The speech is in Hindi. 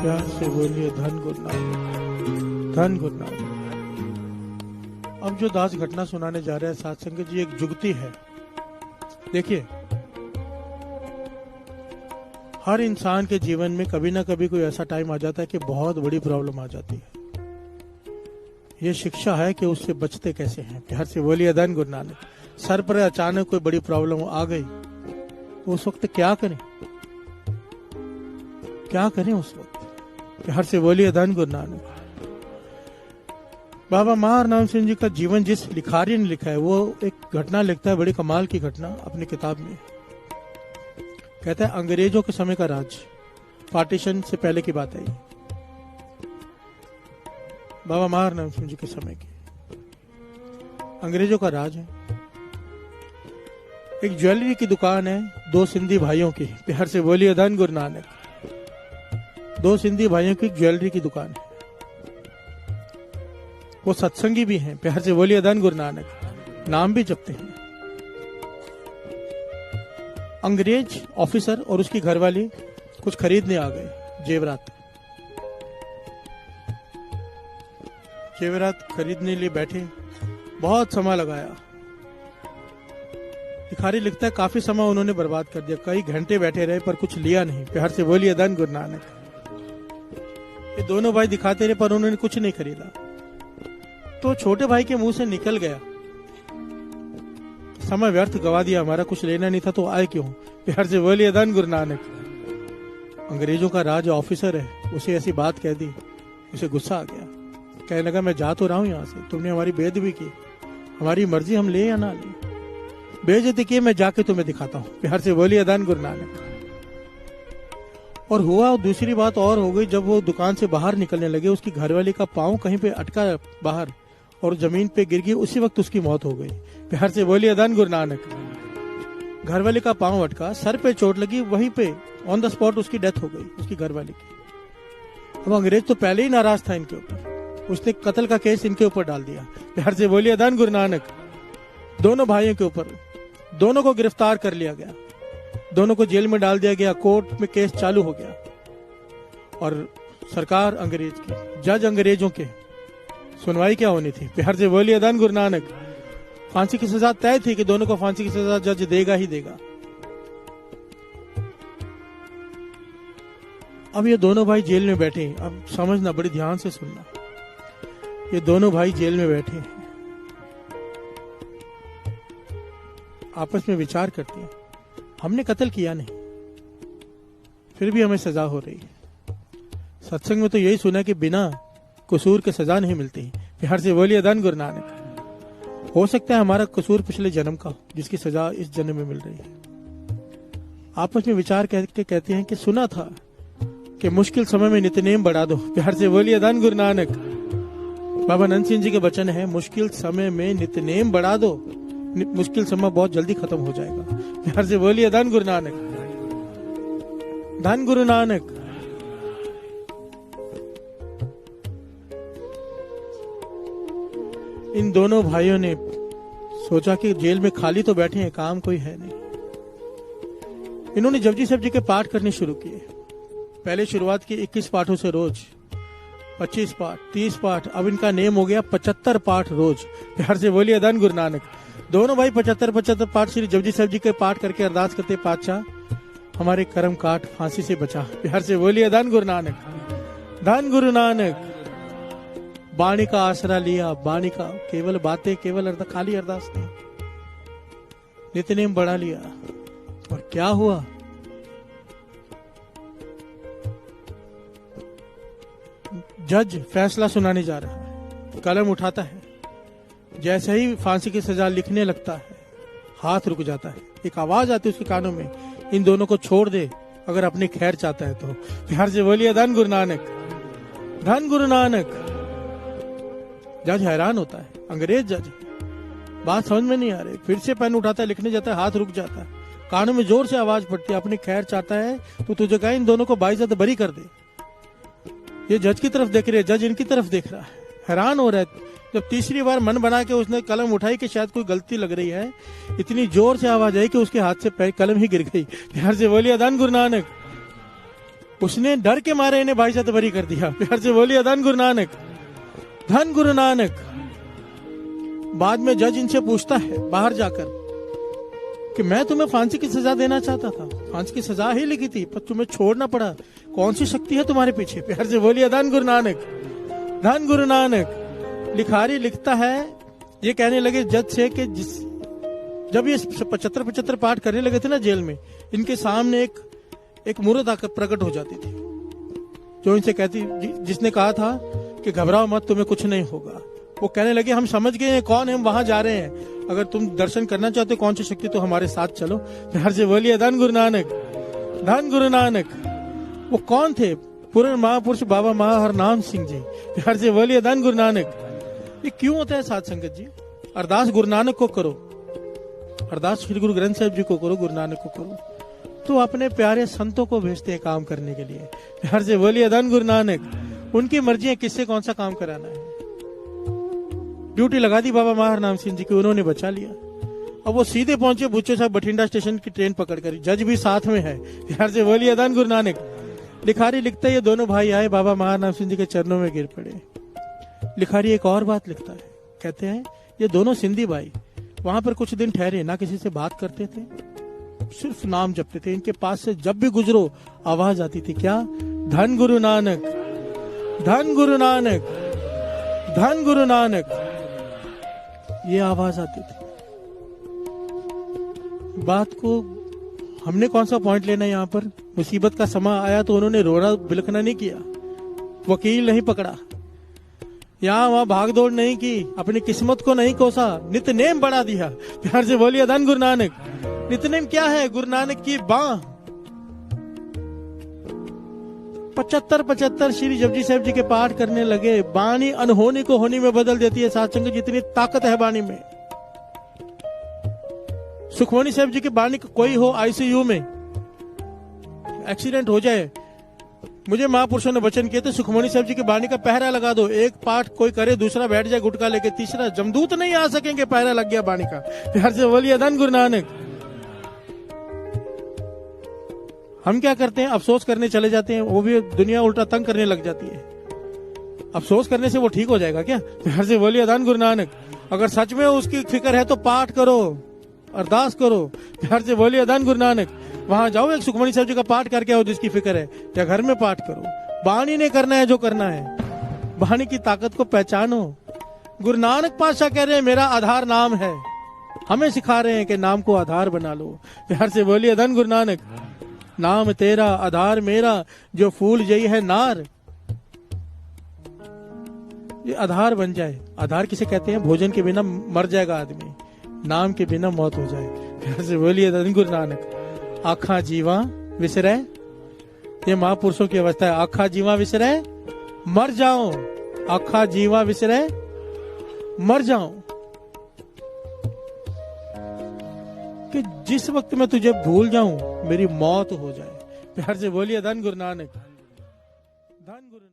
प्यार से बोलिए धन गुरु नानक, धन गुरु नानक। अब जो दास घटना सुनाने जा रहे हैं साथ संगत जी, एक जुगती है। देखिए, हर इंसान के जीवन में कभी ना कभी कोई ऐसा टाइम आ जाता है कि बहुत बड़ी प्रॉब्लम आ जाती है। ये शिक्षा है कि उससे बचते कैसे हैं। प्यार से बोलिए धन गुरु नानक। सर पर अचानक कोई बड़ी प्रॉब्लम आ गई तो उस वक्त क्या करें, क्या करें उस वक्त? प्यार से बोलिए धन गुरु नानक। बाबा महाराम सिंह जी का जीवन जिस लिखारी ने लिखा है, वो एक घटना लिखता है, बड़ी कमाल की घटना अपनी किताब में। कहता है अंग्रेजों के समय का राज, पार्टीशन से पहले की बात है ये, बाबा महाराम सिंह जी के समय की। अंग्रेजों का राज है। एक ज्वेलरी की दुकान है, दो सिंधी भाइयों की। प्यार से बोलिए धन गुरु नानक। दो सिंधी भाइयों की ज्वेलरी की दुकान है। वो सत्संगी भी हैं। प्यार से बोलिए धन गुरु नानक। नाम भी जपते हैं। अंग्रेज ऑफिसर और उसकी घरवाली कुछ खरीदने आ गए, जेवरात। जेवरात खरीदने लिए बैठे, बहुत समय लगाया। भिखारी लिखता है काफी समय उन्होंने बर्बाद कर दिया, कई घंटे बैठे रहे पर कुछ लिया नहीं। प्यार से बोलिए धन गुरु नानक। ये दोनों भाई दिखाते रहे पर उन्होंने कुछ नहीं खरीदा। तो छोटे भाई के मुंह से निकल गया, समय व्यर्थ गवा दिया हमारा, कुछ लेना नहीं था तो आए क्यों? प्यार से बोलिए धन गुरु नानक। अंग्रेजों का राज ऑफिसर है, उसे ऐसी बात कह दी, उसे गुस्सा आ गया। कहने लगा मैं जा तो रहा हूं यहां से, तुमने हमारी बेइज्जती भी की, हमारी मर्जी हम ले या ना ले, बेइज्जती की, मैं जाके तुम्हें दिखाता हूं। प्यार से बोलिए धन गुरु नानक। और हुआ, और दूसरी बात और हो गई, जब वो दुकान से बाहर निकलने लगे, उसकी घरवाली का पांव कहीं पे अटका बाहर और जमीन पे गिर गई, उसी वक्त उसकी मौत हो गई। प्यार से बोलिए धन गुरु नानक। घरवाली का पांव अटका, सर पे चोट लगी, वहीं पे ऑन द स्पॉट उसकी डेथ हो गई, उसकी घरवाली की। अब अंग्रेज तो पहले ही नाराज था इनके ऊपर, उसने कत्ल का केस इनके ऊपर डाल दिया। प्यार से बोलिए धन गुरु नानक। दोनों भाइयों के ऊपर, दोनों को गिरफ्तार कर लिया गया, दोनों को जेल में डाल दिया गया, कोर्ट में केस चालू हो गया। और सरकार अंग्रेज की, जज अंग्रेजों के, सुनवाई क्या होनी थी? प्यार से बोलिए धन गुरु नानक। फांसी की सजा तय थी कि दोनों को फांसी की सजा जज देगा ही देगा। अब ये दोनों भाई जेल में बैठे। अब समझना, बड़ी ध्यान से सुनना। ये दोनों भाई जेल में बैठे हैं, आपस में विचार करते हैं, हमने कत्ल किया नहीं, फिर भी हमें सजा हो रही है। सत्संग में तो यही सुना कि बिना कसूर के सजा नहीं मिलती। प्यार से बोलिए धन गुरु नानक। हो सकता है हमारा कसूर पिछले जन्म का, जिसकी सजा इस जन्म में मिल रही है। आपस में विचार करके कहते हैं कि सुना था कि मुश्किल समय में नित्यनेम बढ़ा दो। प्यार से बोलिए धन गुरु नानक। बाबा नंद सिंह जी के वचन है, मुश्किल समय में नित्यनेम बढ़ा दो, मुश्किल समय बहुत जल्दी खत्म हो जाएगा। प्यार से बोलिए धन गुरु नानक, धन गुरु नानक। इन दोनों भाइयों ने सोचा कि जेल में खाली तो बैठे हैं, काम कोई है नहीं। इन्होंने जपजी साहब जी के पाठ करने शुरू किए। पहले शुरुआत की 21 पाठों से रोज, 25 पाठ, 30 पाठ, अब इनका नेम हो गया 75 पाठ रोज। प्यार से बोलिए धन गुरु नानक। दोनों भाई 75 पाठ श्री जपजी साहब जी के पाठ करके अरदास करते, पातशाह हमारे कर्म काट, फांसी से बचा। प्यार से बोलिए धन गुरु नानक, धन गुरु नानक। बाणी का आसरा लिया, बाणी का, केवल बातें, केवल खाली अरदास नहीं, नित्यनेम बढ़ा लिया। और क्या हुआ? जज फैसला सुनाने जा रहा है, कलम उठाता है, जैसे ही फांसी की सजा लिखने लगता है, हाथ रुक जाता है। एक आवाज आती है उसके कानों में, इन दोनों को छोड़ दे अगर अपनी खैर चाहता है तो। प्यार से बोलिए धन गुरु नानक, धन गुरु नानक। जज हैरान होता है, अंग्रेज जज, बात समझ में नहीं आ रही। फिर से पेन उठाता है, लिखने जाता है, हाथ रुक जाता है, कानों में जोर से आवाज पड़ती है, अपनी खैर चाहता है तो तुझे कहा इन दोनों को बाइज्जत बरी कर दे। ये जज की तरफ देख रहे, जज इनकी तरफ देख रहा है, हैरान हो रहा है। जब तीसरी बार मन बना के उसने कलम उठाई कि शायद कोई गलती लग रही है, इतनी जोर से आवाज आई कि उसके हाथ से कलम ही गिर गई। प्यार से बोलिए धन गुरु नानक। उसने डर के मारे इन्हें भाई साहब बरी कर दिया। प्यार से बोलिए धन गुरु नानक, धन गुरु नानक। बाद में जज इनसे पूछता है बाहर जाकर कि मैं तुम्हें फांसी की सजा देना चाहता था, फांसी की सजा ही लिखी थी, पर तुम्हें छोड़ना पड़ा, कौन सी शक्ति है तुम्हारे पीछे? प्यार से बोलिए धन गुरु नानक, धन गुरु नानक। लिखारी लिखता है, ये कहने लगे जज से कि जब ये 75 पाठ करने लगे थे ना जेल में, इनके सामने एक मूर्त आकर प्रकट हो जाती थी, जो इनसे कहती, जिसने कहा था कि घबराओ मत, तुम्हें कुछ नहीं होगा। वो कहने लगे हम समझ गए हैं कौन है, हम वहां जा रहे हैं, अगर तुम दर्शन करना चाहते हो कौन सी शक्ति, तो हमारे साथ चलो। प्यार से बोलिए धन गुरु नानक, धन गुरु नानक। वो कौन थे? पूर्ण महापुरुष बाबा महाहरनाम सिंह जी। प्यार से बोलिए धन गुरु नानक। ये क्यों होता है साध संगत जी? अरदास गुरु नानक को करो, अरदास श्री गुरु ग्रंथ साहिब जी को करो, गुरु नानक को करो, तो अपने प्यारे संतों को भेजते हैं काम करने के लिए। प्यार से बोलिए धन गुरु नानक। उनकी मर्जी है किससे कौन सा काम कराना है। ड्यूटी लगा दी बाबा महाहरनाम सिंह जी की, उन्होंने बचा लिया। अब वो सीधे पहुंचे बुच्चे साहब बठिंडा स्टेशन की ट्रेन पकड़कर, जज भी साथ में है। प्यार से बोलिए धन गुरु नानक। लिखारी लिखता है ये दोनों भाई आए, बाबा महाहरनाम सिंह जी के चरणों में गिर पड़े। लिखारी एक और बात लिखता है, कहते हैं ये दोनों सिंधी भाई वहां पर कुछ दिन ठहरे, ना किसी से बात करते थे, सिर्फ नाम जपते थे। इनके पास से जब भी गुजरो आवाज आती थी, क्या? धन गुरु नानक, धन गुरु नानक, धन गुरु नानक, ये आवाज आती थी। बात को हमने कौन सा पॉइंट लेना है यहाँ पर? मुसीबत का समय आया तो उन्होंने रोना बिलखना नहीं किया, वकील नहीं पकड़ा, यहाँ वहां भागदौड़ नहीं की, अपनी किस्मत को नहीं कोसा, नितनेम बढ़ा दिया। प्यार से बोलिए धन गुरु नानक। नितनेम क्या है? गुरु नानक की बाह। 75 श्री जपजी साहिब जी के पाठ करने लगे। बाणी अनहोनी को होनी में बदल देती है। साथ संगत जितनी ताकत है बाणी में। सुखमनी साहिब जी की बाणी, कोई हो आईसीयू में, एक्सीडेंट हो जाए, मुझे महापुरुषों ने वचन किए थे सुखमनी साहिब जी की बाणी का पहरा लगा दो। एक पाठ कोई करे, दूसरा बैठ जाए गुटका लेके, तीसरा जमदूत नहीं आ सकेंगे, पहरा लग गया बाणी का। प्यार से बोलिए धन गुरु नानक। हम क्या करते हैं? अफसोस करने चले जाते हैं, वो भी दुनिया उल्टा तंग करने लग जाती है। अफसोस करने से वो ठीक हो जाएगा क्या? प्यार से बोलिए धन गुरु नानक। अगर सच में उसकी फिक्र है तो पाठ करो, अरदास करो। प्यार से बोलिए धन गुरु नानक। वहां जाओ, एक सुखमनी साहिब जी का पाठ करके आओ जिसकी फिक्र है, या घर में पाठ करो। बाणी ने करना है जो करना है, बाणी की ताकत को पहचानो। गुरु नानक पातशाह कह रहे हैं मेरा आधार नाम है, हमें सिखा रहे हैं कि नाम को आधार बना लो। प्यार से बोलिए धन गुरु नानक। नाम तेरा आधार मेरा, जो फूल जई है नार। ये आधार बन जाए। आधार किसे कहते हैं? भोजन के बिना मर जाएगा आदमी, नाम के बिना मौत हो जाए। प्यार से बोलिए धन गुरु नानक। आखा जीवा विसरे, ये महापुरुषों की अवस्था है। आखा जीवा विसरे मर जाओ, आखा जीवा विसरे मर जाओ। कि जिस वक्त मैं तुझे भूल जाऊं मेरी मौत हो जाए। प्यार से बोलिए धन गुरु नानक, धन गुरु नानक।